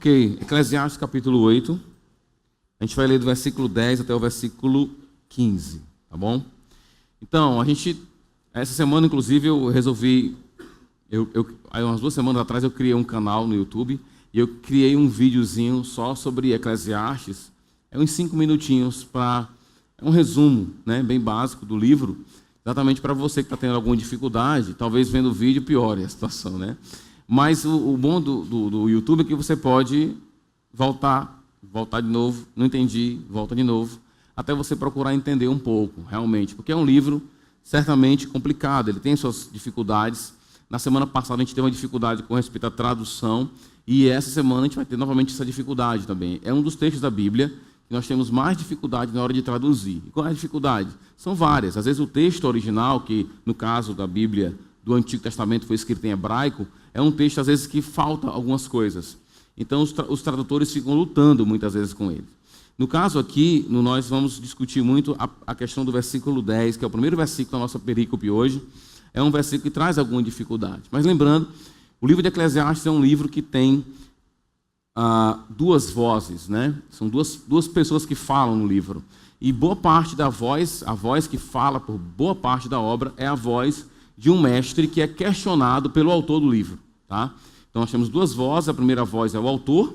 Ok, Eclesiastes capítulo 8, a gente vai ler do versículo 10 até o versículo 15, tá bom? Então, essa semana, inclusive, eu resolvi, aí umas 2 semanas atrás eu criei um canal no YouTube, e eu criei um videozinho só sobre Eclesiastes, uns 5 minutinhos, é um resumo, né, bem básico do livro, exatamente para você que está tendo alguma dificuldade, talvez vendo o vídeo piore a situação, né? Mas o bom do YouTube é que você pode voltar de novo, não entendi, volta de novo, até você procurar entender um pouco, realmente, porque é um livro certamente complicado, ele tem suas dificuldades. Na semana passada a gente teve uma dificuldade com respeito à tradução, e essa semana a gente vai ter novamente essa dificuldade também. É um dos textos da Bíblia que nós temos mais dificuldade na hora de traduzir. E qual é a dificuldade? São várias. Às vezes o texto original, que no caso da Bíblia do Antigo Testamento foi escrito em hebraico, é um texto às vezes que falta algumas coisas. Então os tradutores ficam lutando muitas vezes com ele. No caso aqui, nós vamos discutir muito a questão do versículo 10, que é o primeiro versículo da nossa perícope hoje. É um versículo que traz alguma dificuldade. Mas lembrando, o livro de Eclesiastes é um livro que tem duas vozes, né? São duas pessoas que falam no livro. E boa parte da voz, a voz que fala por boa parte da obra, é a voz de um mestre que é questionado pelo autor do livro. Tá? Então nós temos 2 vozes, a primeira voz é o autor,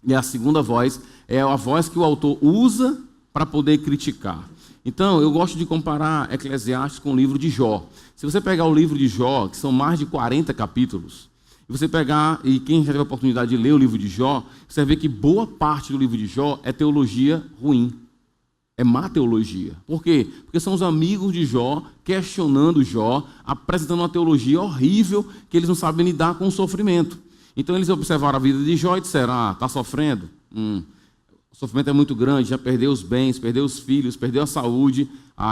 e a segunda voz é a voz que o autor usa para poder criticar. Então eu gosto de comparar Eclesiastes com o livro de Jó. Se você pegar o livro de Jó, que são mais de 40 capítulos, e você pegar, e quem já teve a oportunidade de ler o livro de Jó, você vai ver que boa parte do livro de Jó é teologia ruim. É má teologia. Por quê? Porque são os amigos de Jó questionando Jó, apresentando uma teologia horrível que eles não sabem lidar com o sofrimento. Então eles observaram a vida de Jó e disseram, está sofrendo? O sofrimento é muito grande, já perdeu os bens, perdeu os filhos, perdeu a saúde.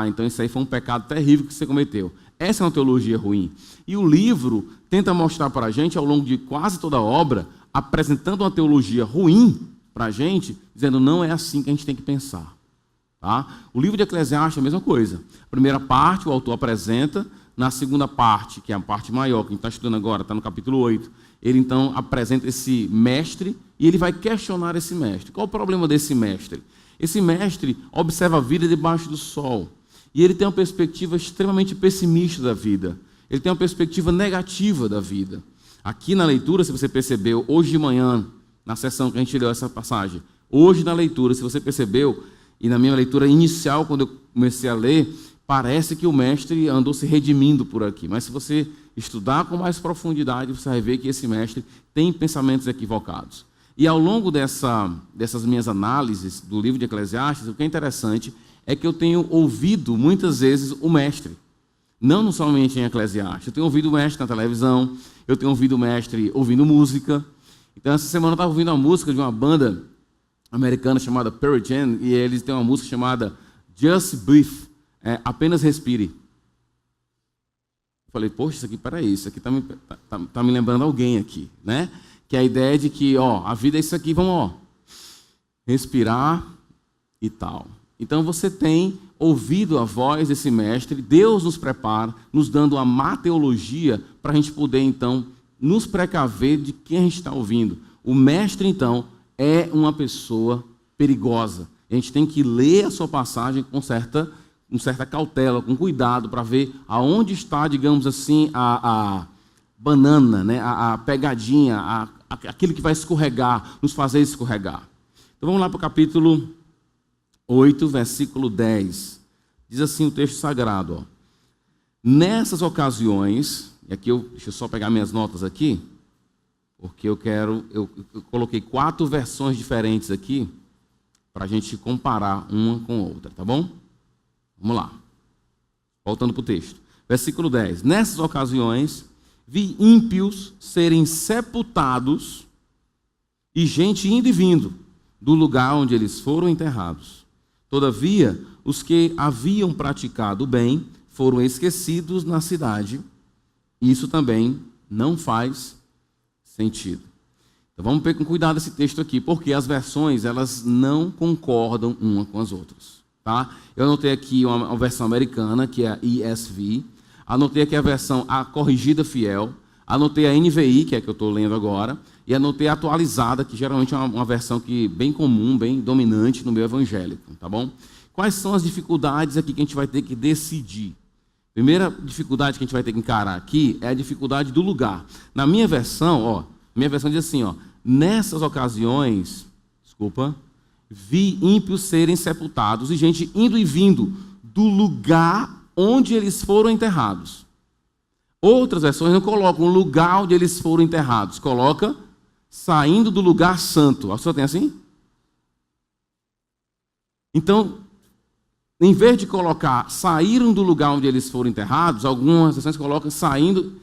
Então isso aí foi um pecado terrível que você cometeu. Essa é uma teologia ruim. E o livro tenta mostrar para a gente, ao longo de quase toda a obra, apresentando uma teologia ruim para a gente, dizendo, não é assim que a gente tem que pensar. Tá? O livro de Eclesiastes é a mesma coisa. A primeira parte o autor apresenta, na segunda parte, que é a parte maior, que a gente está estudando agora, está no capítulo 8, ele então apresenta esse mestre e ele vai questionar esse mestre. Qual o problema desse mestre? Esse mestre observa a vida debaixo do sol e ele tem uma perspectiva extremamente pessimista da vida. Ele tem uma perspectiva negativa da vida. Aqui na leitura, se você percebeu, hoje de manhã, na sessão que a gente leu essa passagem, hoje na leitura, se você percebeu, e na minha leitura inicial, quando eu comecei a ler, parece que o mestre andou se redimindo por aqui. Mas se você estudar com mais profundidade, você vai ver que esse mestre tem pensamentos equivocados. E ao longo dessas minhas análises do livro de Eclesiastes, o que é interessante é que eu tenho ouvido muitas vezes o mestre. Não somente em Eclesiastes. Eu tenho ouvido o mestre na televisão, eu tenho ouvido o mestre ouvindo música. Então essa semana eu estava ouvindo uma música de uma banda americana chamada Pearl Jam, e eles têm uma música chamada Just Breathe, apenas respire. Eu falei, poxa, isso aqui tá me lembrando alguém aqui, né? Que é a ideia de que, a vida é isso aqui, vamos, respirar e tal. Então você tem ouvido a voz desse mestre, Deus nos prepara, nos dando uma má teologia para a gente poder, então, nos precaver de quem a gente está ouvindo. O mestre, então, é uma pessoa perigosa. A gente tem que ler a sua passagem com certa cautela, com cuidado, para ver aonde está, digamos assim, a banana, né? a pegadinha, aquilo que vai escorregar, nos fazer escorregar. Então vamos lá para o capítulo 8, versículo 10. Diz assim o texto sagrado. Nessas ocasiões, e aqui deixa eu só pegar minhas notas aqui, porque eu coloquei 4 versões diferentes aqui para a gente comparar uma com a outra, tá bom? Vamos lá. Voltando para o texto. Versículo 10. Nessas ocasiões, vi ímpios serem sepultados e gente indo e vindo do lugar onde eles foram enterrados. Todavia, os que haviam praticado o bem foram esquecidos na cidade. Isso também não faz sentido. Então vamos ver com cuidado esse texto aqui, porque as versões elas não concordam uma com as outras. Tá? Eu anotei aqui uma versão americana, que é a ESV. Anotei aqui a versão A Corrigida Fiel. Anotei a NVI, que é a que eu estou lendo agora, e anotei a atualizada, que geralmente é uma versão bem comum, bem dominante no meio evangélico, tá bom? Quais são as dificuldades aqui que a gente vai ter que decidir? Primeira dificuldade que a gente vai ter que encarar aqui é a dificuldade do lugar. Na minha versão, minha versão diz assim, nessas ocasiões, vi ímpios serem sepultados e gente indo e vindo do lugar onde eles foram enterrados. Outras versões não colocam o lugar onde eles foram enterrados, coloca saindo do lugar santo. A sua tem assim? Então, em vez de colocar saíram do lugar onde eles foram enterrados, algumas versões colocam saindo,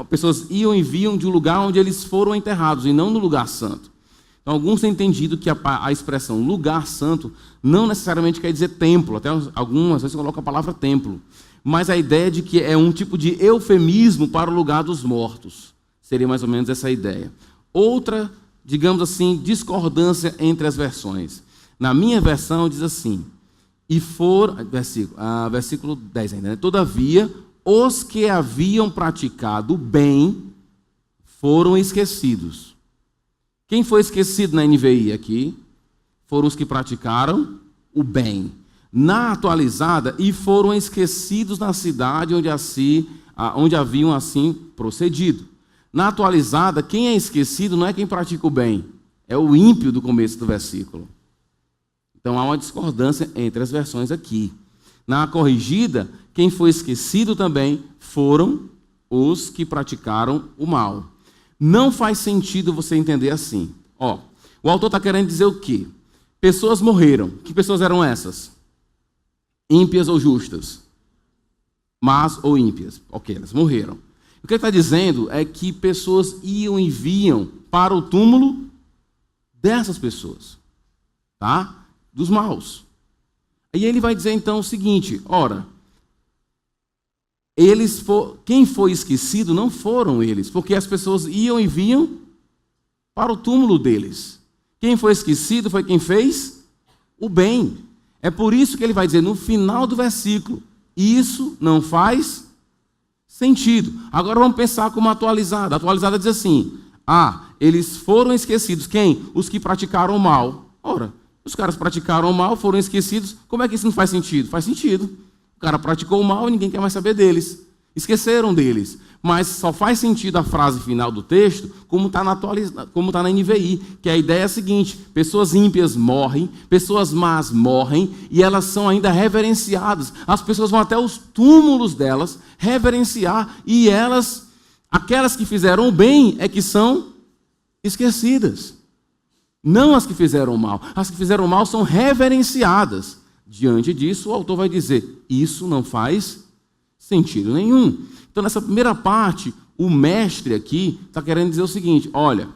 pessoas iam e vinham de um lugar onde eles foram enterrados e não no lugar santo. Então, alguns têm entendido que a expressão lugar santo não necessariamente quer dizer templo, até algumas vezes colocam a palavra templo, mas a ideia de que é um tipo de eufemismo para o lugar dos mortos. Seria mais ou menos essa ideia. Outra, digamos assim, discordância entre as versões. Na minha versão diz assim, versículo 10 ainda, né? Todavia, os que haviam praticado o bem foram esquecidos. Quem foi esquecido na NVI aqui? Foram os que praticaram o bem. Na atualizada, e foram esquecidos na cidade onde haviam assim procedido. Na atualizada, quem é esquecido não é quem pratica o bem, é o ímpio do começo do versículo. Então há uma discordância entre as versões aqui. Na corrigida, quem foi esquecido também foram os que praticaram o mal. Não faz sentido você entender assim. O autor está querendo dizer o quê? Pessoas morreram. Que pessoas eram essas? Ímpias ou justas? Más ou ímpias? Ok, elas morreram. O que ele está dizendo é que pessoas iam e vinham para o túmulo dessas pessoas. Tá? Dos maus. E ele vai dizer então o seguinte, quem foi esquecido não foram eles, porque as pessoas iam e vinham para o túmulo deles. Quem foi esquecido foi quem fez o bem. É por isso que ele vai dizer no final do versículo, isso não faz sentido. Agora vamos pensar como atualizada. A atualizada diz assim, eles foram esquecidos. Quem? Os que praticaram o mal. Os caras praticaram o mal, foram esquecidos. Como é que isso não faz sentido? Faz sentido. O cara praticou o mal e ninguém quer mais saber deles. Esqueceram deles. Mas só faz sentido a frase final do texto como está na NVI, que a ideia é a seguinte, pessoas ímpias morrem, pessoas más morrem, e elas são ainda reverenciadas. As pessoas vão até os túmulos delas reverenciar, e aquelas que fizeram o bem é que são esquecidas. Não as que fizeram o mal. As que fizeram o mal são reverenciadas. Diante disso, o autor vai dizer, isso não faz sentido nenhum. Então, nessa primeira parte, o mestre aqui está querendo dizer o seguinte, olha,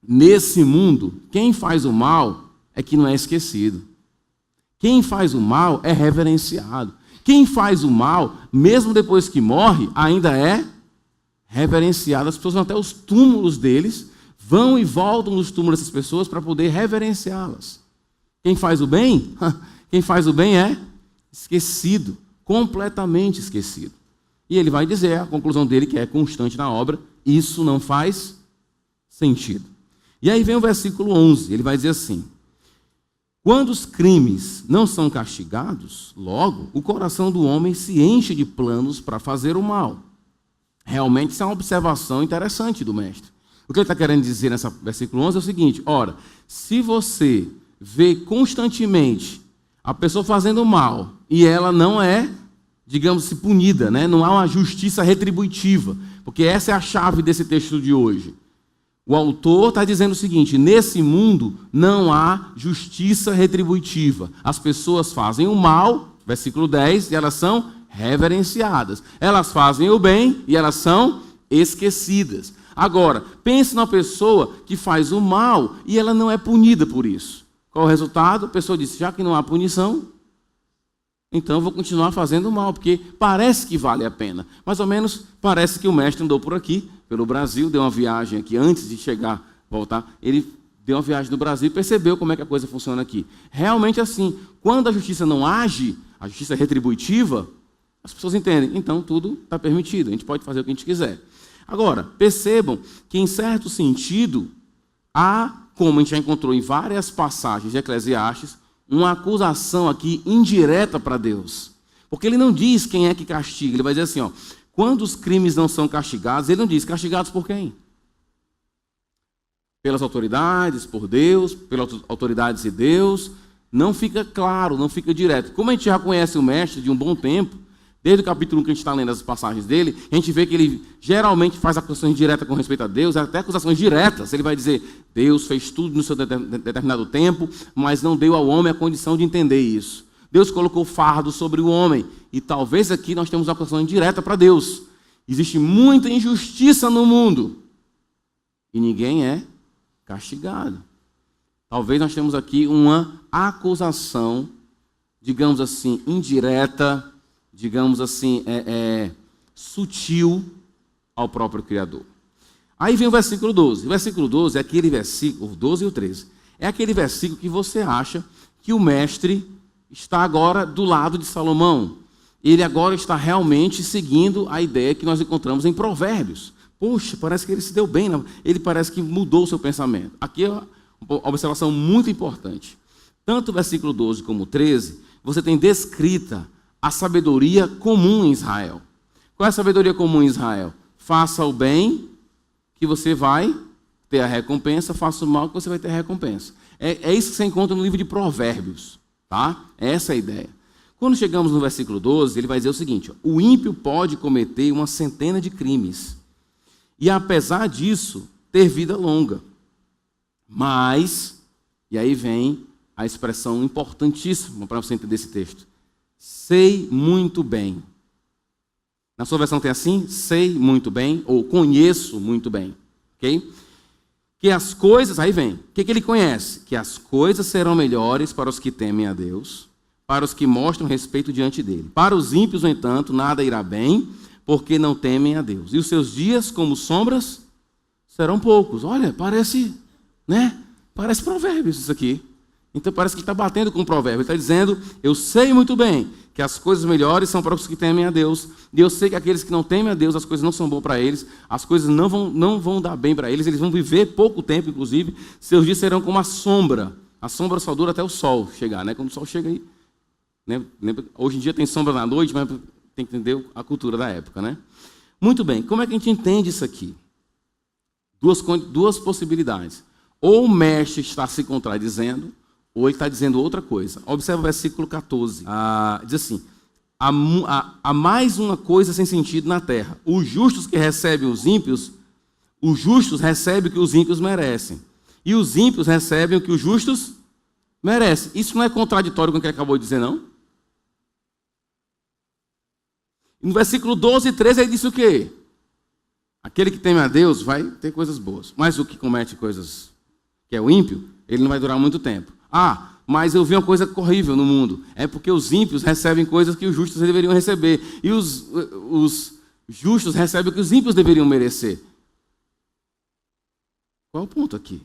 nesse mundo, quem faz o mal é que não é esquecido. Quem faz o mal é reverenciado. Quem faz o mal, mesmo depois que morre, ainda é reverenciado. As pessoas vão até os túmulos deles, vão e voltam nos túmulos dessas pessoas para poder reverenciá-las. Quem faz o bem? Quem faz o bem é esquecido, completamente esquecido. E ele vai dizer, a conclusão dele, que é constante na obra, isso não faz sentido. E aí vem o versículo 11, ele vai dizer assim, quando os crimes não são castigados, logo o coração do homem se enche de planos para fazer o mal. Realmente isso é uma observação interessante do mestre. O que ele está querendo dizer nesse versículo 11 é o seguinte, se você vê constantemente a pessoa fazendo mal e ela não é, digamos, punida, né? Não há uma justiça retributiva, porque essa é a chave desse texto de hoje. O autor está dizendo o seguinte, nesse mundo não há justiça retributiva. As pessoas fazem o mal, versículo 10, e elas são reverenciadas. Elas fazem o bem e elas são esquecidas. Agora, pense numa pessoa que faz o mal e ela não é punida por isso. Qual o resultado? A pessoa diz, já que não há punição, então eu vou continuar fazendo o mal, porque parece que vale a pena. Mais ou menos parece que o mestre andou por aqui, pelo Brasil, deu uma viagem aqui, antes de voltar, ele deu uma viagem no Brasil e percebeu como é que a coisa funciona aqui. Realmente assim, quando a justiça não age, a justiça é retributiva, as pessoas entendem, então tudo está permitido, a gente pode fazer o que a gente quiser. Agora, percebam que, em certo sentido, há, como a gente já encontrou em várias passagens de Eclesiastes, uma acusação aqui indireta para Deus. Porque ele não diz quem é que castiga, ele vai dizer assim, ó, quando os crimes não são castigados, ele não diz castigados por quem? Pelas autoridades, por Deus, pelas autoridades de Deus, não fica claro, não fica direto. Como a gente já conhece o mestre de um bom tempo, desde o capítulo 1 que a gente está lendo as passagens dele, a gente vê que ele geralmente faz acusações diretas com respeito a Deus, até acusações diretas. Ele vai dizer, Deus fez tudo no seu determinado tempo, mas não deu ao homem a condição de entender isso. Deus colocou fardo sobre o homem, e talvez aqui nós temos uma acusação direta para Deus. Existe muita injustiça no mundo, e ninguém é castigado. Talvez nós temos aqui uma acusação, digamos assim, indireta, digamos assim, sutil ao próprio Criador. Aí vem o versículo 12. O versículo 12 é aquele versículo, o 12 e o 13, é aquele versículo que você acha que o mestre está agora do lado de Salomão. Ele agora está realmente seguindo a ideia que nós encontramos em Provérbios. Poxa, parece que ele se deu bem, ele parece que mudou o seu pensamento. Aqui é uma observação muito importante. Tanto o versículo 12 como o 13, você tem descrita a sabedoria comum em Israel. Qual é a sabedoria comum em Israel? Faça o bem, que você vai ter a recompensa, faça o mal, que você vai ter a recompensa. É isso que você encontra no livro de Provérbios. Tá? Essa é a ideia. Quando chegamos no versículo 12, ele vai dizer o seguinte, ó, o ímpio pode cometer uma centena de crimes, e apesar disso, ter vida longa. Mas, e aí vem a expressão importantíssima para você entender esse texto, sei muito bem. Na sua versão tem assim, sei muito bem, ou conheço muito bem. Ok? Que as coisas, aí vem, o que ele conhece? Que as coisas serão melhores para os que temem a Deus, para os que mostram respeito diante dele. Para os ímpios, no entanto, nada irá bem, porque não temem a Deus. E os seus dias, como sombras, serão poucos. Olha, parece, né? Parece Provérbios isso aqui. Então parece que ele está batendo com o provérbio. Ele está dizendo, eu sei muito bem que as coisas melhores são para os que temem a Deus. E eu sei que aqueles que não temem a Deus, as coisas não são boas para eles. As coisas não vão dar bem para eles. Eles vão viver pouco tempo, inclusive. Seus dias serão como a sombra. A sombra só dura até o sol chegar, né? Quando o sol chega aí. Né? Hoje em dia tem sombra na noite, mas tem que entender a cultura da época, né? Muito bem. Como é que a gente entende isso aqui? Duas possibilidades. Ou o mestre está se contradizendo, ou ele está dizendo outra coisa. Observe o versículo 14. Diz assim, há mais uma coisa sem sentido na terra. Os justos que recebem os ímpios, os justos recebem o que os ímpios merecem. E os ímpios recebem o que os justos merecem. Isso não é contraditório com o que ele acabou de dizer, não? No versículo 12 e 13 ele disse o quê? Aquele que teme a Deus vai ter coisas boas. Mas o que comete coisas, que é o ímpio, ele não vai durar muito tempo. Mas eu vi uma coisa horrível no mundo. É porque os ímpios recebem coisas que os justos deveriam receber. E os justos recebem o que os ímpios deveriam merecer. Qual é o ponto aqui?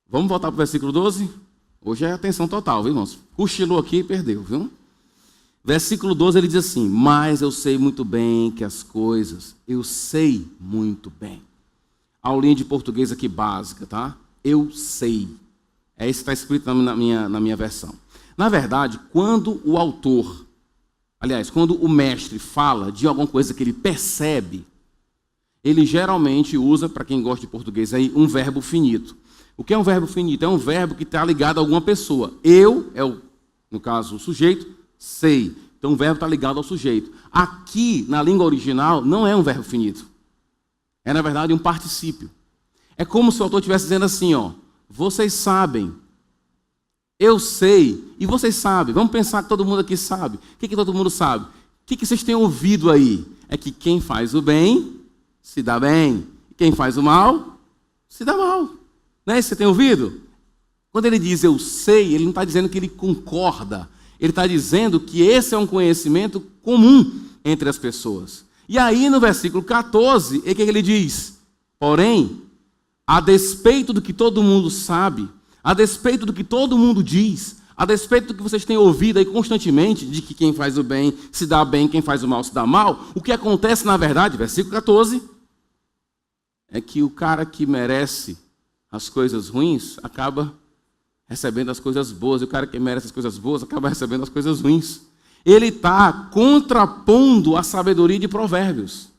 Vamos voltar para o versículo 12? Hoje é atenção total, viu, irmãos? Cochilou aqui e perdeu, viu? Versículo 12 ele diz assim, mas eu sei muito bem que as coisas, eu sei muito bem. Aulinha de português aqui básica, tá? Eu sei. É isso que está escrito na minha versão. Na verdade, quando o autor, quando o mestre fala de alguma coisa que ele percebe, ele geralmente usa, para quem gosta de português aí, um verbo finito. O que é um verbo finito? É um verbo que está ligado a alguma pessoa. Eu, no caso, o sujeito, sei. Então o verbo está ligado ao sujeito. Aqui, na língua original, não é um verbo finito. É, na verdade, um particípio. É como se o autor estivesse dizendo assim, ó, vocês sabem, eu sei, e vocês sabem. Vamos pensar que todo mundo aqui sabe. O que todo mundo sabe? O que vocês têm ouvido aí? É que quem faz o bem, se dá bem. E quem faz o mal, se dá mal. Não é isso que você tem ouvido? Quando ele diz eu sei, ele não está dizendo que ele concorda. Ele está dizendo que esse é um conhecimento comum entre as pessoas. E aí no versículo 14, o que ele diz? Porém, a despeito do que todo mundo sabe, a despeito do que todo mundo diz, a despeito do que vocês têm ouvido aí constantemente, de que quem faz o bem se dá bem, quem faz o mal se dá mal, o que acontece na verdade, versículo 14, é que o cara que merece as coisas ruins acaba recebendo as coisas boas, e o cara que merece as coisas boas acaba recebendo as coisas ruins. Ele está contrapondo a sabedoria de Provérbios.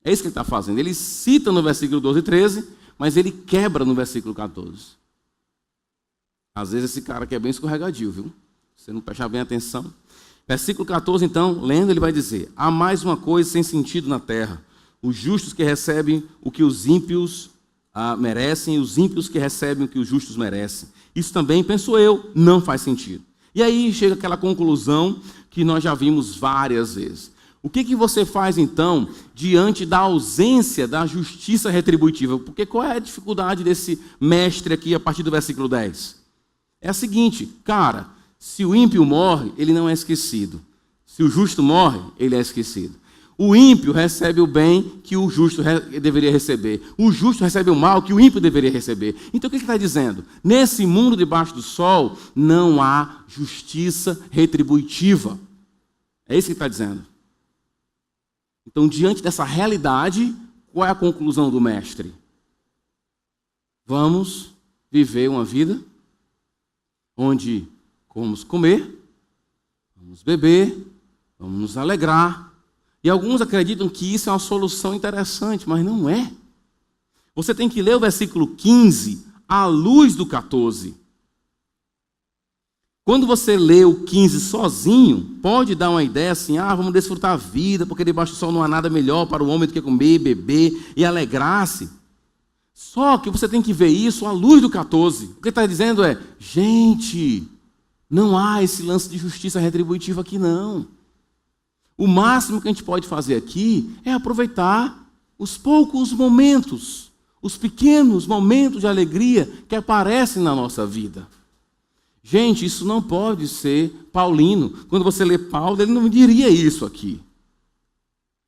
É isso que ele está fazendo. Ele cita no versículo 12 e 13, mas ele quebra no versículo 14. Às vezes esse cara aqui é bem escorregadio, viu? Se você não prestar bem atenção. Versículo 14, então, lendo, ele vai dizer: há mais uma coisa sem sentido na terra. Os justos que recebem o que os ímpios merecem, e os ímpios que recebem o que os justos merecem. Isso também, penso eu, não faz sentido. E aí chega aquela conclusão que nós já vimos várias vezes. O que você faz, então, diante da ausência da justiça retributiva? Porque qual é a dificuldade desse mestre aqui a partir do versículo 10? É a seguinte, cara, se o ímpio morre, ele não é esquecido. Se o justo morre, ele é esquecido. O ímpio recebe o bem que o justo deveria receber. O justo recebe o mal que o ímpio deveria receber. Então o que ele está dizendo? Nesse mundo debaixo do sol, não há justiça retributiva. É isso que ele está dizendo. Então, diante dessa realidade, qual é a conclusão do mestre? Vamos viver uma vida onde vamos comer, vamos beber, vamos nos alegrar. E alguns acreditam que isso é uma solução interessante, mas não é. Você tem que ler o versículo 15 à luz do 14. Quando você lê o 15 sozinho, pode dar uma ideia assim, vamos desfrutar a vida, porque debaixo do sol não há nada melhor para o homem do que comer, beber e alegrar-se. Só que você tem que ver isso à luz do 14. O que ele está dizendo é, gente, não há esse lance de justiça retributiva aqui não. O máximo que a gente pode fazer aqui é aproveitar os poucos momentos, os pequenos momentos de alegria que aparecem na nossa vida. Gente, isso não pode ser paulino. Quando você lê Paulo, ele não diria isso aqui.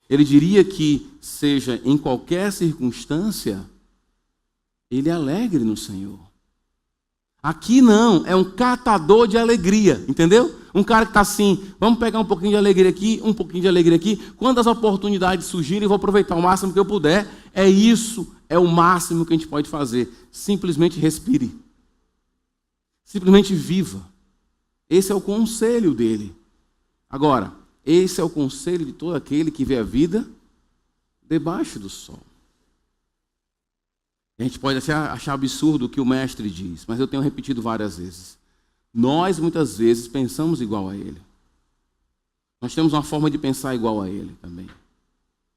Ele diria que, seja em qualquer circunstância, ele é alegre no Senhor. Aqui não, é um catador de alegria, entendeu? Um cara que está assim, vamos pegar um pouquinho de alegria aqui, um pouquinho de alegria aqui. Quando as oportunidades surgirem, eu vou aproveitar o máximo que eu puder. É isso, é o máximo que a gente pode fazer. Simplesmente respire. Simplesmente viva. Esse é o conselho dele. Agora, esse é o conselho de todo aquele que vê a vida debaixo do sol. A gente pode achar absurdo o que o mestre diz, mas eu tenho repetido várias vezes. Nós, muitas vezes, pensamos igual a ele. Nós temos uma forma de pensar igual a ele também.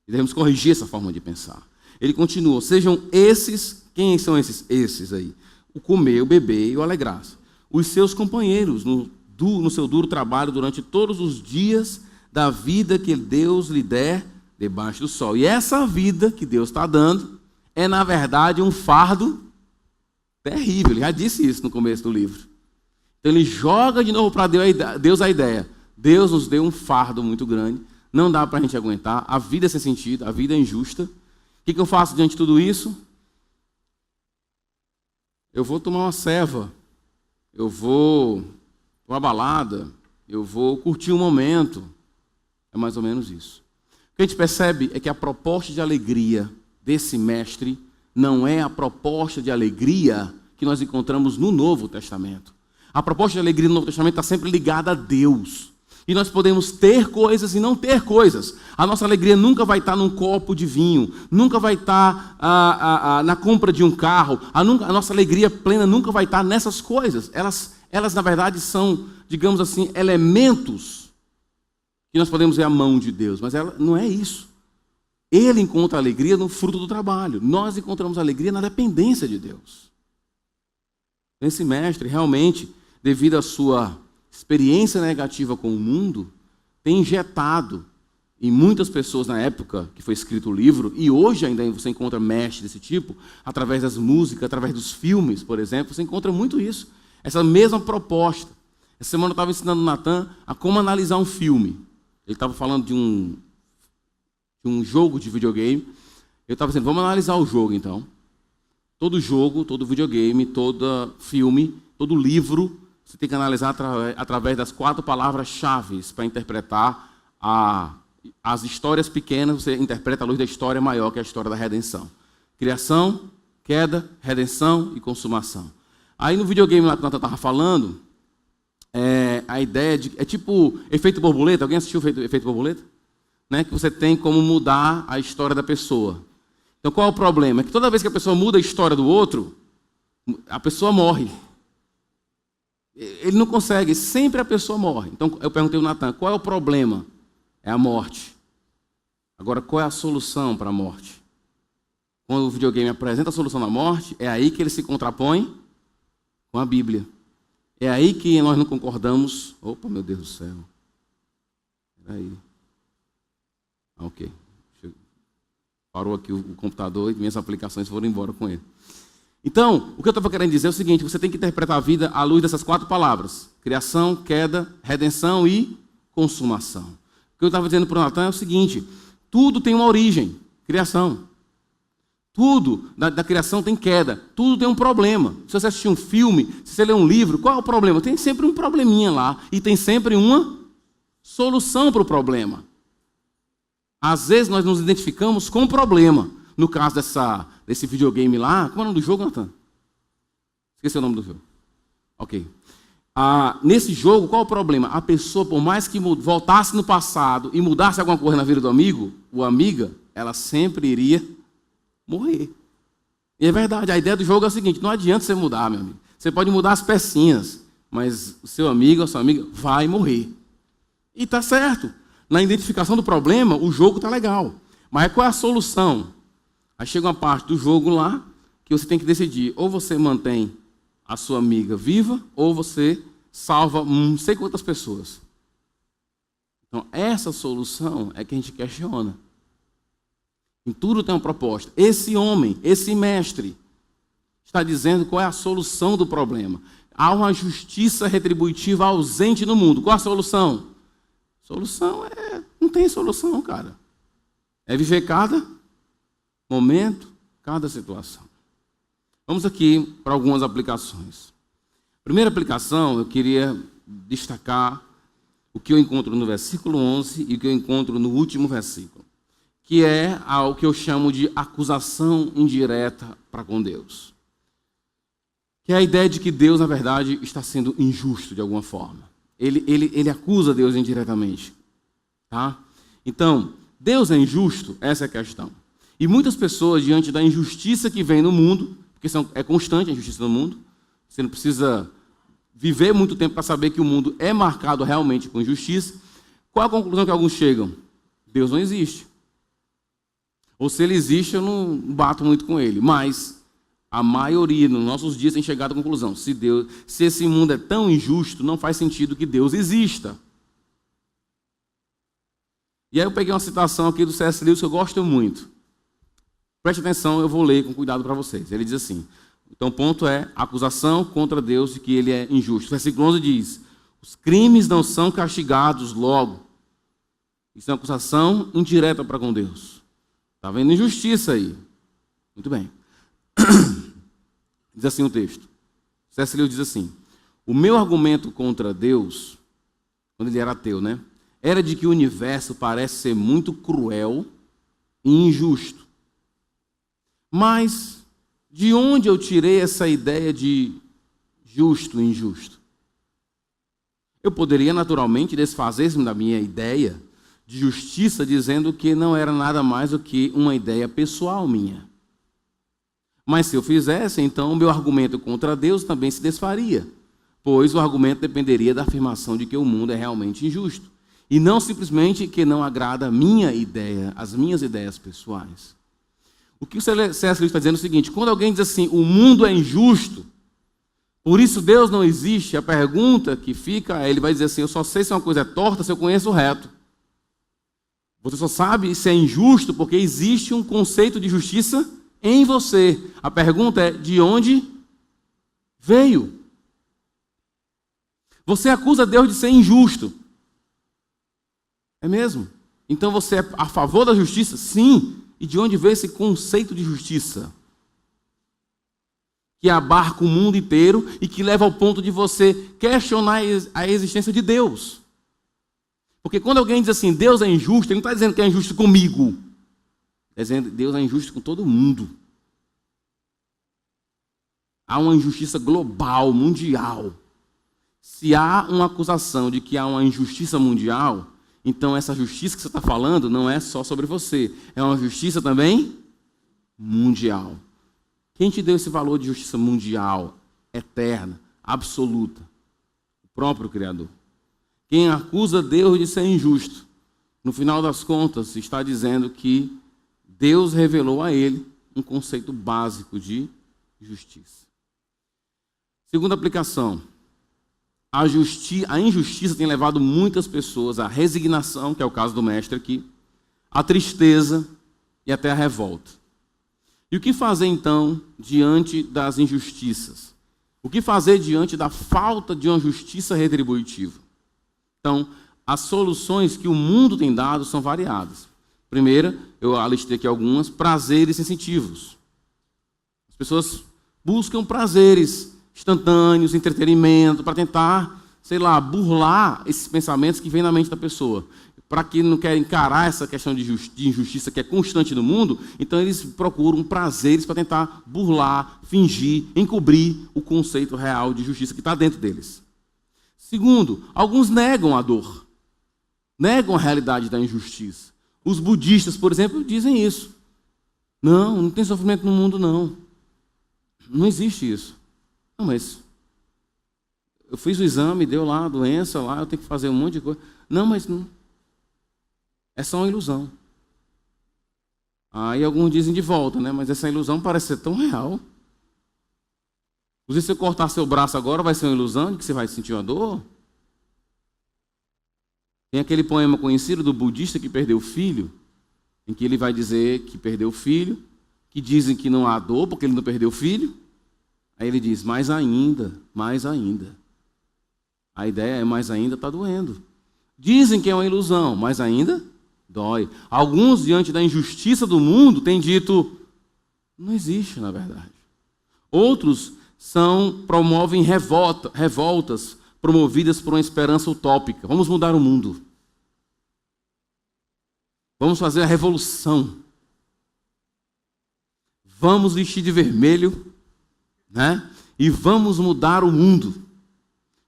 E devemos corrigir essa forma de pensar. Ele continua, sejam esses, quem são esses? Esses aí. O comer, o beber e o alegrar-se. Os seus companheiros no seu duro trabalho durante todos os dias da vida que Deus lhe der debaixo do sol. E essa vida que Deus está dando é, na verdade, um fardo terrível. Ele já disse isso no começo do livro. Então ele joga de novo para Deus a ideia. Deus nos deu um fardo muito grande. Não dá para a gente aguentar. A vida é sem sentido, a vida é injusta. O que eu faço diante de tudo isso? Eu vou tomar uma ceva. Eu vou para uma balada. Eu vou curtir um momento. É mais ou menos isso. O que a gente percebe é que a proposta de alegria desse mestre não é a proposta de alegria que nós encontramos no Novo Testamento. A proposta de alegria no Novo Testamento está sempre ligada a Deus. E nós podemos ter coisas e não ter coisas. A nossa alegria nunca vai estar num copo de vinho, nunca vai estar na compra de um carro. A nossa alegria plena nunca vai estar nessas coisas. Elas, na verdade, são, digamos assim, elementos que nós podemos ver a mão de Deus. Mas ela não é isso. Ele encontra alegria no fruto do trabalho. Nós encontramos alegria na dependência de Deus. Esse mestre, realmente, devido à sua experiência negativa com o mundo, tem injetado em muitas pessoas na época que foi escrito o livro, e hoje ainda você encontra mestres desse tipo, através das músicas, através dos filmes, por exemplo, você encontra muito isso. Essa mesma proposta. Essa semana eu estava ensinando o Natan a como analisar um filme. Ele estava falando de um jogo de videogame. Eu estava dizendo, vamos analisar o jogo então. Todo jogo, todo videogame, todo filme, todo livro, você tem que analisar através das 4 palavras-chave para interpretar as histórias pequenas, você interpreta à luz da história maior, que é a história da redenção. Criação, queda, redenção e consumação. Aí no videogame lá que o Nathan estava falando, a ideia de... É tipo efeito borboleta. Alguém assistiu o efeito borboleta? Né? Que você tem como mudar a história da pessoa. Então qual é o problema? É que toda vez que a pessoa muda a história do outro, a pessoa morre. Ele não consegue, sempre a pessoa morre. Então eu perguntei ao Nathan, qual é o problema? É a morte. Agora, qual é a solução para a morte? Quando o videogame apresenta a solução da morte, é aí que ele se contrapõe com a Bíblia. É aí que nós não concordamos. Opa, meu Deus do céu. Espera aí. Ok. Parou aqui o computador e minhas aplicações foram embora com ele. Então, o que eu estava querendo dizer é o seguinte, você tem que interpretar a vida à luz dessas 4 palavras. Criação, queda, redenção e consumação. O que eu estava dizendo para o Nathan é o seguinte, tudo tem uma origem, criação. Tudo da criação tem queda, tudo tem um problema. Se você assistir um filme, se você ler um livro, qual é o problema? Tem sempre um probleminha lá e tem sempre uma solução para o problema. Às vezes nós nos identificamos com o problema. No caso desse videogame lá, como é o nome do jogo, Nathan? Esqueci o nome do jogo. Ok. Nesse jogo, qual é o problema? A pessoa, por mais que voltasse no passado e mudasse alguma coisa na vida do amigo, ou amiga, ela sempre iria morrer. E é verdade, a ideia do jogo é a seguinte, não adianta você mudar, meu amigo. Você pode mudar as pecinhas, mas o seu amigo ou a sua amiga vai morrer. E está certo. Na identificação do problema, o jogo está legal. Mas qual é a solução? Aí chega uma parte do jogo lá que você tem que decidir. Ou você mantém a sua amiga viva, ou você salva não sei quantas pessoas. Então, essa solução é que a gente questiona. Em tudo tem uma proposta. Esse homem, esse mestre, está dizendo qual é a solução do problema. Há uma justiça retributiva ausente no mundo. Qual a solução? Solução não tem solução, cara. É viver cada momento, cada situação. Vamos aqui para algumas aplicações. Primeira aplicação, eu queria destacar o que eu encontro no versículo 11 e o que eu encontro no último versículo, que é o que eu chamo de acusação indireta para com Deus. Que é a ideia de que Deus, na verdade, está sendo injusto de alguma forma. Ele acusa Deus indiretamente. Tá? Então, Deus é injusto? Essa é a questão. E muitas pessoas, diante da injustiça que vem no mundo, porque é constante a injustiça no mundo, você não precisa viver muito tempo para saber que o mundo é marcado realmente com injustiça, qual a conclusão que alguns chegam? Deus não existe. Ou se ele existe, eu não bato muito com ele. Mas a maioria, nos nossos dias, tem chegado à conclusão. Se esse mundo é tão injusto, não faz sentido que Deus exista. E aí eu peguei uma citação aqui do C.S. Lewis que eu gosto muito. Preste atenção, eu vou ler com cuidado para vocês. Ele diz assim, então o ponto é a acusação contra Deus de que ele é injusto. O versículo 11 diz, os crimes não são castigados logo. Isso é uma acusação indireta para com Deus. Está vendo injustiça aí. Muito bem. Diz assim o texto. C.S. Lewis diz assim, o meu argumento contra Deus, quando ele era ateu, né? Era de que o universo parece ser muito cruel e injusto. Mas de onde eu tirei essa ideia de justo e injusto? Eu poderia naturalmente desfazer-me da minha ideia de justiça dizendo que não era nada mais do que uma ideia pessoal minha. Mas se eu fizesse, então o meu argumento contra Deus também se desfaria, pois o argumento dependeria da afirmação de que o mundo é realmente injusto, e não simplesmente que não agrada a minha ideia, as minhas ideias pessoais. O que o C.S. Lewis está dizendo é o seguinte, quando alguém diz assim, o mundo é injusto, por isso Deus não existe, a pergunta que fica, ele vai dizer assim, eu só sei se uma coisa é torta se eu conheço o reto. Você só sabe se é injusto porque existe um conceito de justiça em você. A pergunta é, de onde veio? Você acusa Deus de ser injusto. É mesmo? Então você é a favor da justiça? Sim. E de onde veio esse conceito de justiça? Que abarca o mundo inteiro e que leva ao ponto de você questionar a existência de Deus. Porque quando alguém diz assim, Deus é injusto, ele não está dizendo que é injusto comigo. Está dizendo que Deus é injusto com todo mundo. Há uma injustiça global, mundial. Se há uma acusação de que há uma injustiça mundial, então essa justiça que você está falando não é só sobre você, é uma justiça também mundial. Quem te deu esse valor de justiça mundial, eterna, absoluta? O próprio Criador. Quem acusa Deus de ser injusto, no final das contas, está dizendo que Deus revelou a ele um conceito básico de justiça. Segunda aplicação. A injustiça tem levado muitas pessoas à resignação, que é o caso do mestre aqui, à tristeza e até à revolta. E o que fazer, então, diante das injustiças? O que fazer diante da falta de uma justiça retributiva? Então, as soluções que o mundo tem dado são variadas. Primeira, eu alistei aqui algumas, prazeres sensitivos. As pessoas buscam prazeres instantâneos, entretenimento, para tentar, burlar esses pensamentos que vêm na mente da pessoa. Para quem não quer encarar essa questão de injustiça que é constante no mundo, então eles procuram prazeres para tentar burlar, fingir, encobrir o conceito real de justiça que está dentro deles. Segundo, alguns negam a dor, negam a realidade da injustiça. Os budistas, por exemplo, dizem isso. Não tem sofrimento no mundo, não. Não existe isso. Não, mas eu fiz o exame, deu lá a doença, lá eu tenho que fazer um monte de coisa. Não, mas não. É só uma ilusão. Aí alguns dizem de volta, né? Mas essa ilusão parece ser tão real. Inclusive, se eu cortar seu braço agora, vai ser uma ilusão de que você vai sentir uma dor? Tem aquele poema conhecido do budista que perdeu o filho, em que ele vai dizer que perdeu o filho, que dizem que não há dor porque ele não perdeu o filho. Aí ele diz, mais ainda, mais ainda. A ideia é mais ainda está doendo. Dizem que é uma ilusão, mas ainda dói. Alguns, diante da injustiça do mundo, têm dito, não existe, na verdade. Outros promovem revoltas promovidas por uma esperança utópica. Vamos mudar o mundo. Vamos fazer a revolução. Vamos vestir de vermelho, né? E vamos mudar o mundo.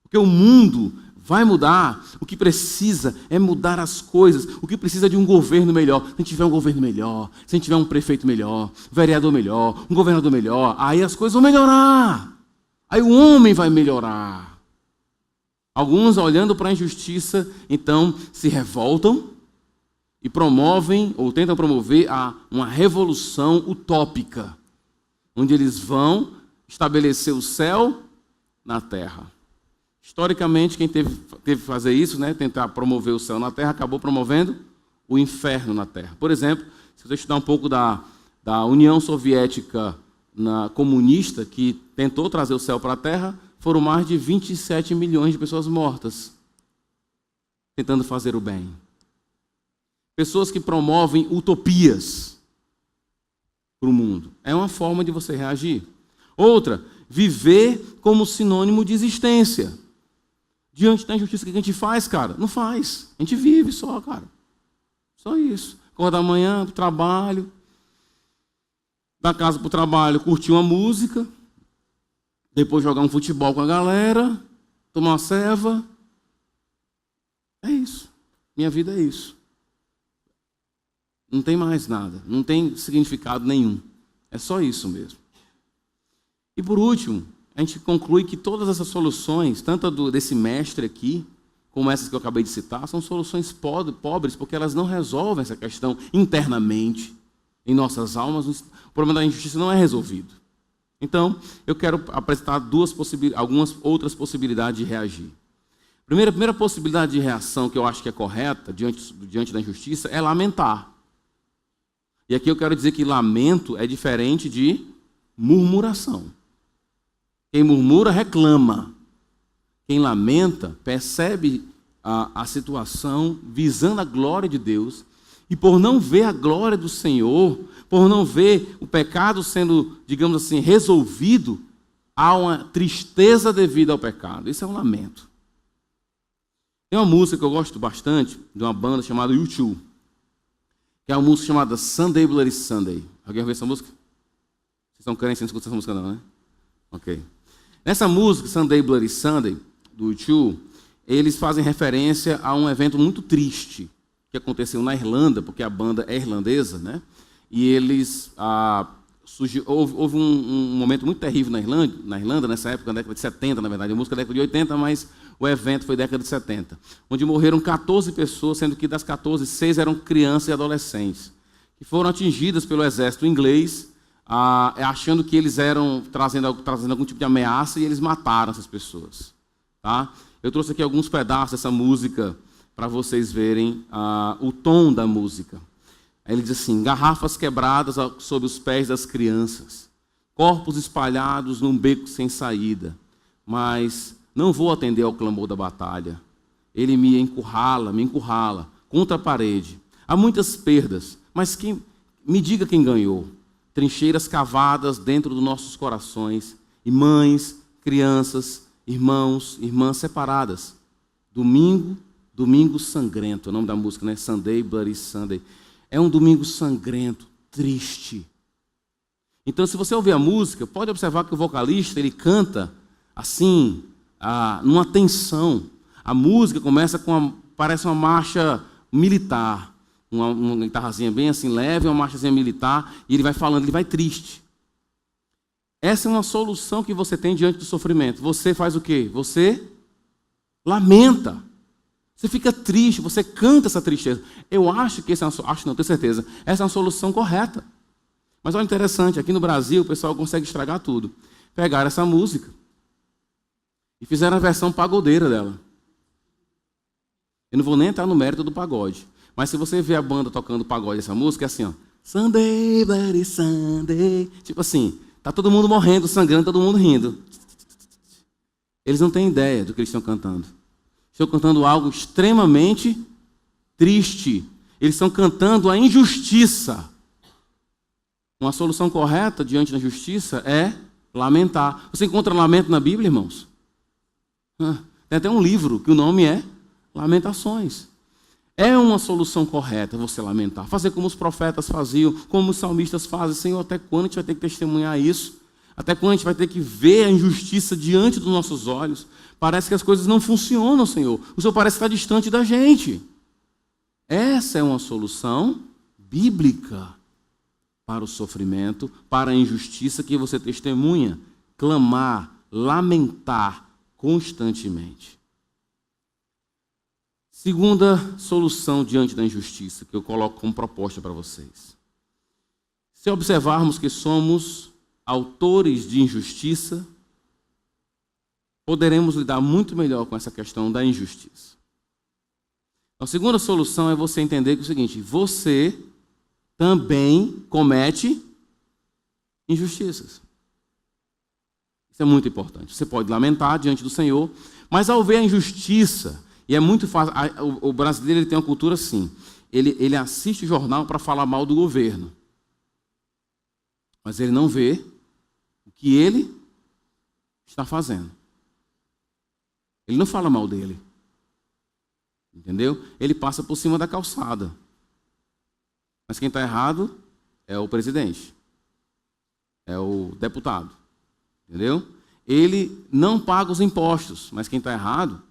Porque o mundo vai mudar. O que precisa é mudar as coisas. O que precisa é de um governo melhor. Se a gente tiver um governo melhor, se a gente tiver um prefeito melhor, um vereador melhor, um governador melhor, aí as coisas vão melhorar. Aí o homem vai melhorar. Alguns, olhando para a injustiça, então se revoltam e promovem ou tentam promover uma revolução utópica, onde eles vão estabelecer o céu na terra. Historicamente, quem teve que fazer isso, né, tentar promover o céu na terra, acabou promovendo o inferno na terra. Por exemplo, se você estudar um pouco da União Soviética comunista, que tentou trazer o céu para a terra, foram mais de 27 milhões de pessoas mortas, tentando fazer o bem. Pessoas que promovem utopias para o mundo. É uma forma de você reagir. Outra, viver como sinônimo de existência. Diante da injustiça, o que a gente faz, cara? Não faz. A gente vive só, cara. Só isso. Acordar amanhã, do trabalho, da casa para o trabalho, curtir uma música, depois jogar um futebol com a galera, tomar uma ceva. É isso. Minha vida é isso. Não tem mais nada. Não tem significado nenhum. É só isso mesmo. E por último, a gente conclui que todas essas soluções, tanto desse mestre aqui, como essas que eu acabei de citar, são soluções pobres, porque elas não resolvem essa questão internamente, em nossas almas. O problema da injustiça não é resolvido. Então, eu quero apresentar algumas outras possibilidades de reagir. Primeira possibilidade de reação que eu acho que é correta diante da injustiça é lamentar. E aqui eu quero dizer que lamento é diferente de murmuração. Quem murmura, reclama. Quem lamenta, percebe a situação visando a glória de Deus, e por não ver a glória do Senhor, por não ver o pecado sendo, digamos assim, resolvido, há uma tristeza devida ao pecado. Isso é um lamento. Tem uma música que eu gosto bastante, de uma banda chamada U2, que é uma música chamada Sunday Bloody Sunday. Alguém ouviu essa música? Vocês são crentes, não escutam essa música não, né? Ok. Nessa música, Sunday Bloody Sunday, do U2, eles fazem referência a um evento muito triste que aconteceu na Irlanda, porque a banda é irlandesa, né? E eles... houve um momento muito terrível na Irlanda, nessa época, na década de 70, na verdade. A música é da década de 80, mas o evento foi década de 70, onde morreram 14 pessoas, sendo que das 14, 6 eram crianças e adolescentes, que foram atingidas pelo exército inglês, achando que eles eram trazendo algum tipo de ameaça, e eles mataram essas pessoas. Tá? Eu trouxe aqui alguns pedaços dessa música para vocês verem o tom da música. Aí ele diz assim: garrafas quebradas sob os pés das crianças, corpos espalhados num beco sem saída, mas não vou atender ao clamor da batalha. Ele me encurrala contra a parede. Há muitas perdas, mas me diga quem ganhou. Trincheiras cavadas dentro dos nossos corações, e mães, crianças, irmãos, irmãs separadas. Domingo sangrento, é o nome da música, né? Sunday Bloody Sunday. É um domingo sangrento, triste. Então, se você ouvir a música, pode observar que o vocalista, ele canta assim, numa tensão. A música começa parece uma marcha militar, uma guitarrazinha bem assim leve, uma marchazinha militar, e ele vai falando, ele vai triste. Essa é uma solução que você tem diante do sofrimento. Você faz o quê? Você lamenta. Você fica triste, você canta essa tristeza. Eu acho que tenho certeza, essa é uma solução correta. Mas olha, interessante, aqui no Brasil o pessoal consegue estragar tudo. Pegaram essa música e fizeram a versão pagodeira dela. Eu não vou nem entrar no mérito do pagode, mas se você ver a banda tocando pagode, essa música é assim, ó. Sunday, Bloody Sunday. Tipo assim, tá todo mundo morrendo, sangrando, todo mundo rindo. Eles não têm ideia do que eles estão cantando. Estão cantando algo extremamente triste. Eles estão cantando a injustiça. Uma solução correta diante da justiça é lamentar. Você encontra lamento na Bíblia, irmãos? Tem até um livro que o nome é Lamentações. É uma solução correta você lamentar. Fazer como os profetas faziam, como os salmistas fazem. Senhor, até quando a gente vai ter que testemunhar isso? Até quando a gente vai ter que ver a injustiça diante dos nossos olhos? Parece que as coisas não funcionam, Senhor. O Senhor parece estar distante da gente. Essa é uma solução bíblica para o sofrimento, para a injustiça que você testemunha. Clamar, lamentar constantemente. Segunda solução diante da injustiça, que eu coloco como proposta para vocês. Se observarmos que somos autores de injustiça, poderemos lidar muito melhor com essa questão da injustiça. A segunda solução é você entender que é o seguinte: você também comete injustiças. Isso é muito importante. Você pode lamentar diante do Senhor, mas ao ver a injustiça, e é muito fácil, o brasileiro ele tem uma cultura assim, ele assiste o jornal para falar mal do governo, mas ele não vê o que ele está fazendo. Ele não fala mal dele. Entendeu? Ele passa por cima da calçada. Mas quem está errado é o presidente. É o deputado. Entendeu? Ele não paga os impostos, mas quem está errado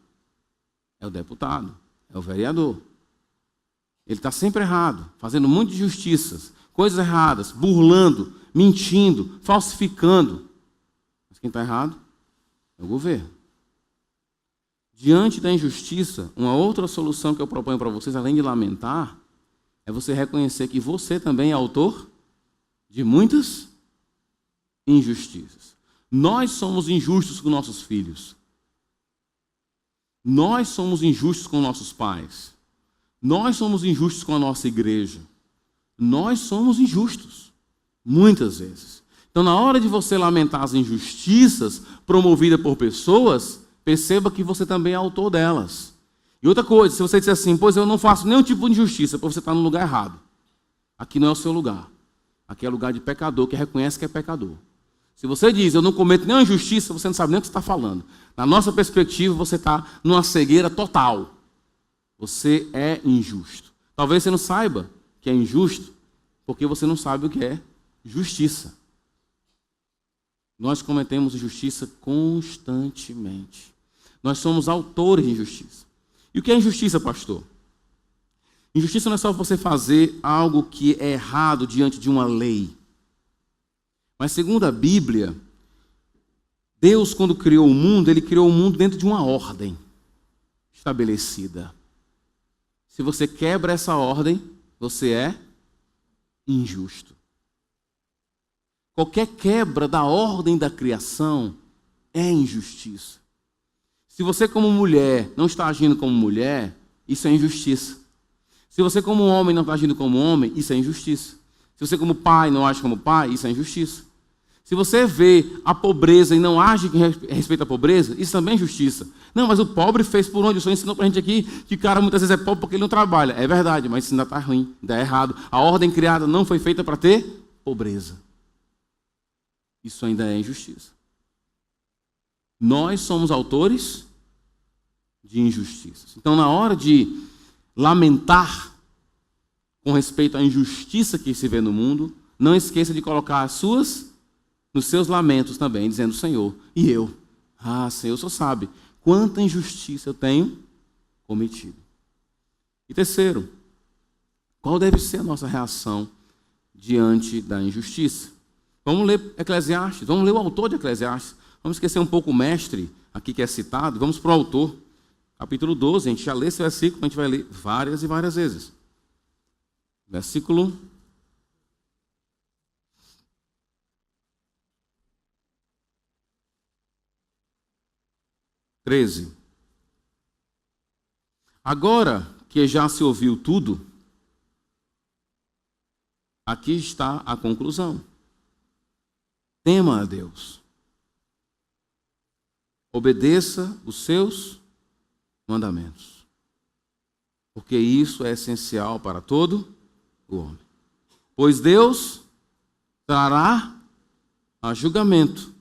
é o deputado, é o vereador. Ele está sempre errado, fazendo um monte de injustiças, coisas erradas, burlando, mentindo, falsificando. Mas quem está errado é o governo. Diante da injustiça, uma outra solução que eu proponho para vocês, além de lamentar, é você reconhecer que você também é autor de muitas injustiças. Nós somos injustos com nossos filhos. Nós somos injustos com nossos pais. Nós somos injustos com a nossa igreja. Nós somos injustos, muitas vezes. Então, na hora de você lamentar as injustiças promovidas por pessoas, perceba que você também é autor delas. E outra coisa, se você disser assim, pois eu não faço nenhum tipo de injustiça, porque você está no lugar errado. Aqui não é o seu lugar. Aqui é lugar de pecador, que reconhece que é pecador. Se você diz, eu não cometo nenhuma injustiça, você não sabe nem o que você está falando. Na nossa perspectiva, você está numa cegueira total. Você é injusto. Talvez você não saiba que é injusto, porque você não sabe o que é justiça. Nós cometemos injustiça constantemente. Nós somos autores de injustiça. E o que é injustiça, pastor? Injustiça não é só você fazer algo que é errado diante de uma lei. Mas segundo a Bíblia, Deus, quando criou o mundo, Ele criou o mundo dentro de uma ordem estabelecida. Se você quebra essa ordem, você é injusto. Qualquer quebra da ordem da criação é injustiça. Se você como mulher não está agindo como mulher, isso é injustiça. Se você como homem não está agindo como homem, isso é injustiça. Se você como pai não age como pai, isso é injustiça. Se você vê a pobreza e não age a respeito à pobreza, isso também é injustiça. Não, mas o pobre fez por onde? O senhor ensinou para a gente aqui que o cara muitas vezes é pobre porque ele não trabalha. É verdade, mas isso ainda está ruim, ainda é errado. A ordem criada não foi feita para ter pobreza. Isso ainda é injustiça. Nós somos autores de injustiças. Então, na hora de lamentar com respeito à injustiça que se vê no mundo, não esqueça de colocar nos seus lamentos também, dizendo: Senhor, e eu? Senhor, o Senhor sabe quanta injustiça eu tenho cometido. E terceiro, qual deve ser a nossa reação diante da injustiça? Vamos ler Eclesiastes, vamos ler o autor de Eclesiastes. Vamos esquecer um pouco o mestre aqui que é citado, vamos para o autor. Capítulo 12, a gente já lê esse versículo, a gente vai ler várias e várias vezes. Versículo 13. Agora que já se ouviu tudo, aqui está a conclusão. Tema a Deus. Obedeça os seus mandamentos. Porque isso é essencial para todo o homem. Pois Deus trará a julgamento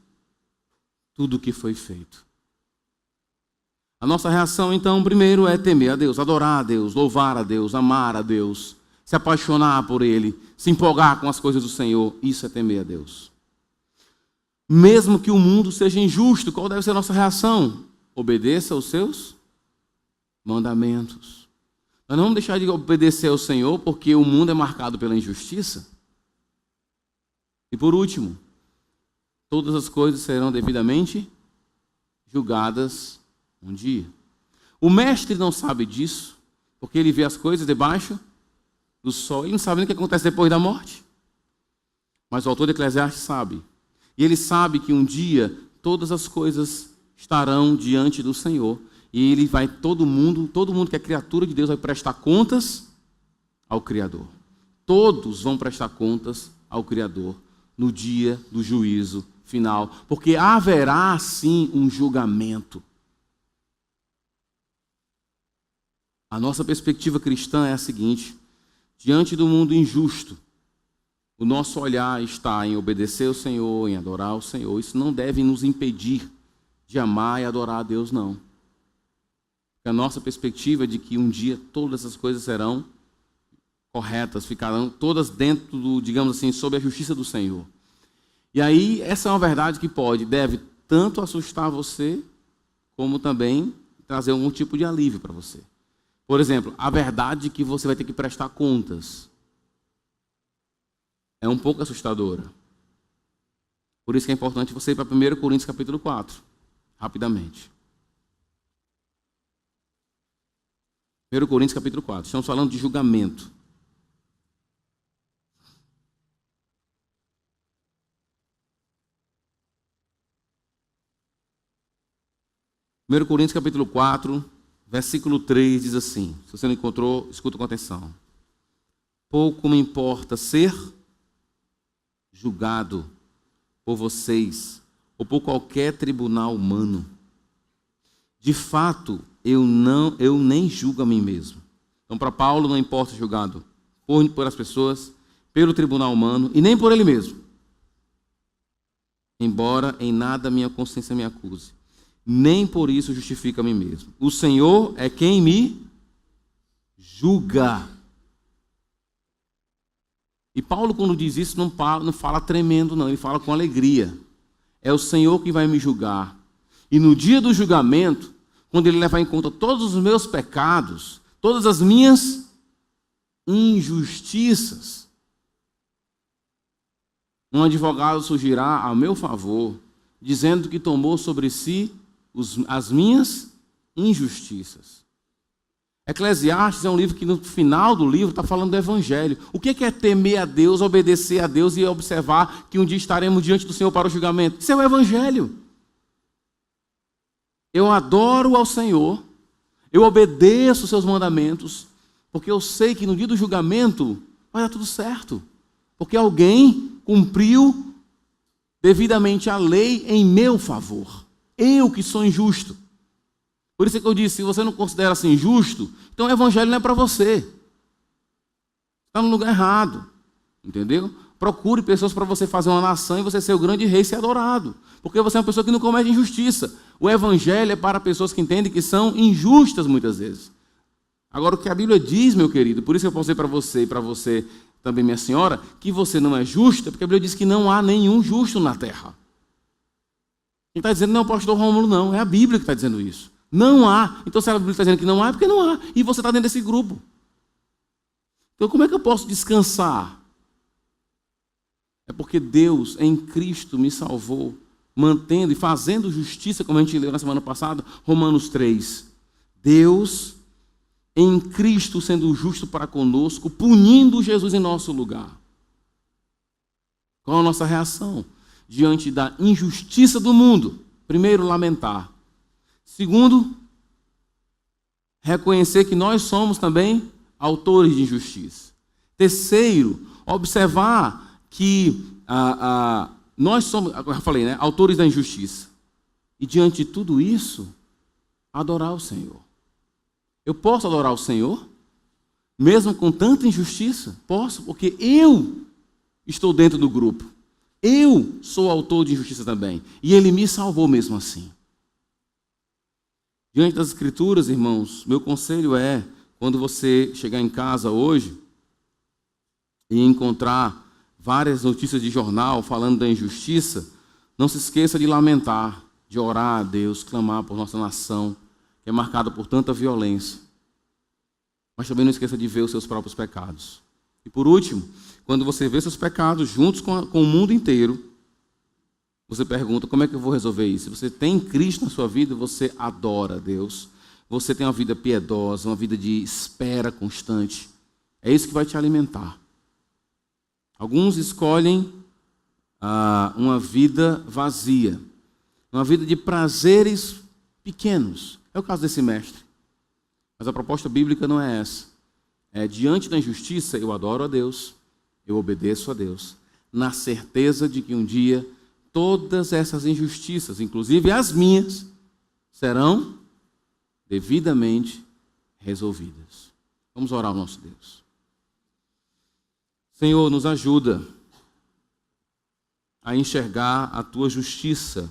tudo o que foi feito. A nossa reação, então, primeiro é temer a Deus, adorar a Deus, louvar a Deus, amar a Deus, se apaixonar por Ele, se empolgar com as coisas do Senhor. Isso é temer a Deus. Mesmo que o mundo seja injusto, qual deve ser a nossa reação? Obedeça aos seus mandamentos. Nós não vamos deixar de obedecer ao Senhor porque o mundo é marcado pela injustiça. E por último, todas as coisas serão devidamente julgadas um dia. O mestre não sabe disso, porque ele vê as coisas debaixo do sol. Ele não sabe nem o que acontece depois da morte. Mas o autor de Eclesiastes sabe. E ele sabe que um dia todas as coisas estarão diante do Senhor. E ele vai, todo mundo que é criatura de Deus vai prestar contas ao Criador. Todos vão prestar contas ao Criador no dia do juízo final. Porque haverá sim um julgamento. A nossa perspectiva cristã é a seguinte: diante do mundo injusto, o nosso olhar está em obedecer ao Senhor, em adorar ao Senhor. Isso não deve nos impedir de amar e adorar a Deus, não. A nossa perspectiva é de que um dia todas essas coisas serão corretas, ficarão todas dentro do, digamos assim, sob a justiça do Senhor. E aí, essa é uma verdade que deve tanto assustar você, como também trazer algum tipo de alívio para você. Por exemplo, a verdade de que você vai ter que prestar contas é um pouco assustadora. Por isso que é importante você ir para 1 Coríntios capítulo 4, rapidamente. 1 Coríntios capítulo 4, estamos falando de julgamento. Primeiro Coríntios capítulo 4, versículo 3 diz assim, se você não encontrou, escuta com atenção. Pouco me importa ser julgado por vocês ou por qualquer tribunal humano. De fato, eu nem julgo a mim mesmo. Então, para Paulo, não importa julgado por as pessoas, pelo tribunal humano e nem por ele mesmo. Embora em nada minha consciência me acuse. Nem por isso justifica a mim mesmo. O Senhor é quem me julga. E Paulo, quando diz isso, não fala tremendo, não. Ele fala com alegria. É o Senhor que vai me julgar. E no dia do julgamento, quando Ele levar em conta todos os meus pecados, todas as minhas injustiças, um advogado surgirá a meu favor, dizendo que tomou sobre si as minhas injustiças. Eclesiastes é um livro que no final do livro está falando do Evangelho. O que é temer a Deus, obedecer a Deus e observar que um dia estaremos diante do Senhor para o julgamento? Isso é o Evangelho. Eu adoro ao Senhor, eu obedeço os seus mandamentos, porque eu sei que no dia do julgamento vai dar tudo certo. Porque alguém cumpriu devidamente a lei em meu favor. Eu que sou injusto. Por isso é que eu disse, se você não considera assim injusto, então o Evangelho não é para você. Está no lugar errado. Entendeu? Procure pessoas para você fazer uma nação e você ser o grande rei e ser adorado. Porque você é uma pessoa que não comete injustiça. O Evangelho é para pessoas que entendem que são injustas muitas vezes. Agora, o que a Bíblia diz, meu querido, por isso que eu posso dizer para você e para você também, minha senhora, que você não é justa, porque a Bíblia diz que não há nenhum justo na terra. Quem está dizendo não é o pastor Rômulo, não. É a Bíblia que está dizendo isso. Não há. Então, se a Bíblia está dizendo que não há, é porque não há. E você está dentro desse grupo. Então, como é que eu posso descansar? É porque Deus, em Cristo, me salvou, mantendo e fazendo justiça, como a gente leu na semana passada, Romanos 3. Deus, em Cristo, sendo justo para conosco, punindo Jesus em nosso lugar. Qual a nossa reação diante da injustiça do mundo? Primeiro, lamentar. Segundo, reconhecer que nós somos também autores de injustiça. Terceiro, observar que nós somos, eu já falei, né, autores da injustiça. E diante de tudo isso, adorar o Senhor. Eu posso adorar o Senhor, mesmo com tanta injustiça? Posso, porque eu estou dentro do grupo. Eu sou autor de injustiça também. E Ele me salvou mesmo assim. Diante das Escrituras, irmãos, meu conselho é, quando você chegar em casa hoje e encontrar várias notícias de jornal falando da injustiça, não se esqueça de lamentar, de orar a Deus, clamar por nossa nação, que é marcada por tanta violência. Mas também não esqueça de ver os seus próprios pecados. E por último, quando você vê seus pecados juntos com o mundo inteiro, você pergunta, como é que eu vou resolver isso? Se você tem Cristo na sua vida, você adora a Deus. Você tem uma vida piedosa, uma vida de espera constante. É isso que vai te alimentar. Alguns escolhem uma vida vazia, uma vida de prazeres pequenos. É o caso desse mestre. Mas a proposta bíblica não é essa. É diante da injustiça, eu adoro a Deus, eu obedeço a Deus, na certeza de que um dia todas essas injustiças, inclusive as minhas, serão devidamente resolvidas. Vamos orar ao nosso Deus. Senhor, nos ajuda a enxergar a Tua justiça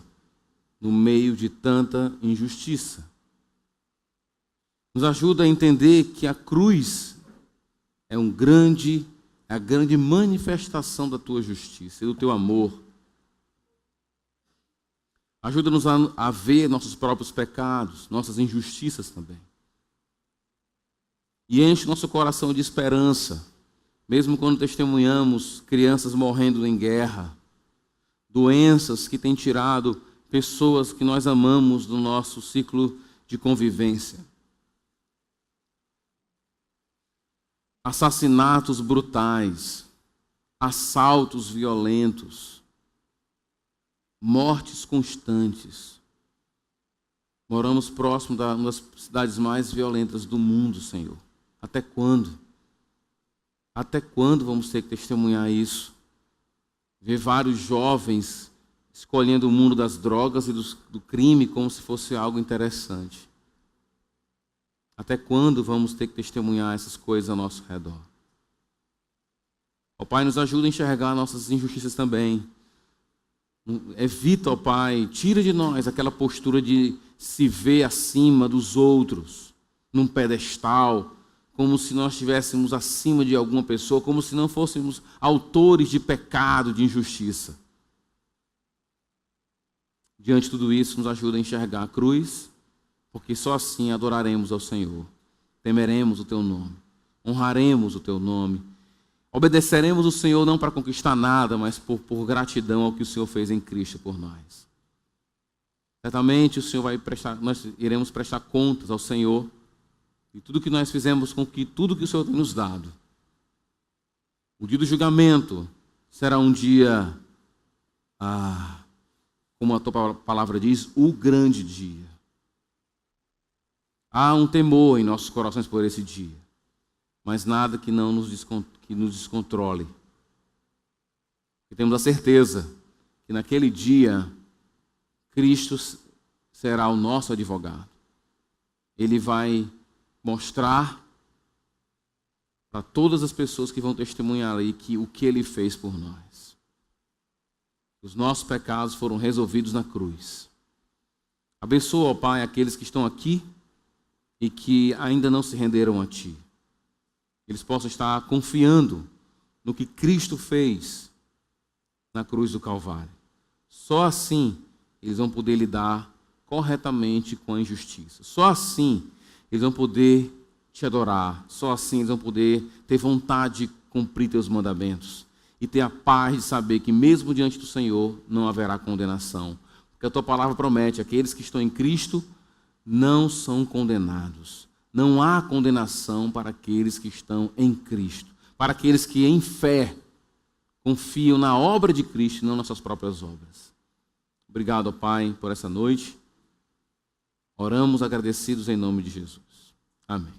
no meio de tanta injustiça. Nos ajuda a entender que a cruz é a grande manifestação da Tua justiça e do Teu amor. Ajuda-nos a ver nossos próprios pecados, nossas injustiças também. E enche nosso coração de esperança, mesmo quando testemunhamos crianças morrendo em guerra, doenças que têm tirado pessoas que nós amamos do nosso ciclo de convivência. Assassinatos brutais, assaltos violentos, mortes constantes. Moramos próximo de uma das cidades mais violentas do mundo, Senhor. Até quando? Até quando vamos ter que testemunhar isso? Ver vários jovens escolhendo o mundo das drogas e do crime como se fosse algo interessante. Até quando vamos ter que testemunhar essas coisas ao nosso redor? Ó Pai, nos ajuda a enxergar nossas injustiças também. Evita, ó Pai, tira de nós aquela postura de se ver acima dos outros, num pedestal, como se nós estivéssemos acima de alguma pessoa, como se não fôssemos autores de pecado, de injustiça. Diante de tudo isso, nos ajuda a enxergar a cruz, porque só assim adoraremos ao Senhor, temeremos o Teu nome, honraremos o Teu nome, obedeceremos o Senhor não para conquistar nada, mas por gratidão ao que o Senhor fez em Cristo por nós. Certamente o Senhor nós iremos prestar contas ao Senhor de tudo que nós fizemos com tudo que o Senhor tem nos dado. O dia do julgamento será um dia, como a Tua palavra diz, o grande dia. Há um temor em nossos corações por esse dia, mas nada que não nos descontrole. E temos a certeza que naquele dia Cristo será o nosso advogado. Ele vai mostrar para todas as pessoas que vão testemunhar aí o que Ele fez por nós. Os nossos pecados foram resolvidos na cruz. Abençoa, ó Pai, aqueles que estão aqui e que ainda não se renderam a Ti. Eles possam estar confiando no que Cristo fez na cruz do Calvário. Só assim eles vão poder lidar corretamente com a injustiça. Só assim eles vão poder Te adorar. Só assim eles vão poder ter vontade de cumprir Teus mandamentos e ter a paz de saber que mesmo diante do Senhor não haverá condenação. Porque a Tua palavra promete, aqueles que estão em Cristo não são condenados. Não há condenação para aqueles que estão em Cristo. Para aqueles que em fé confiam na obra de Cristo e não nas suas próprias obras. Obrigado, ó Pai, por essa noite. Oramos agradecidos em nome de Jesus. Amém.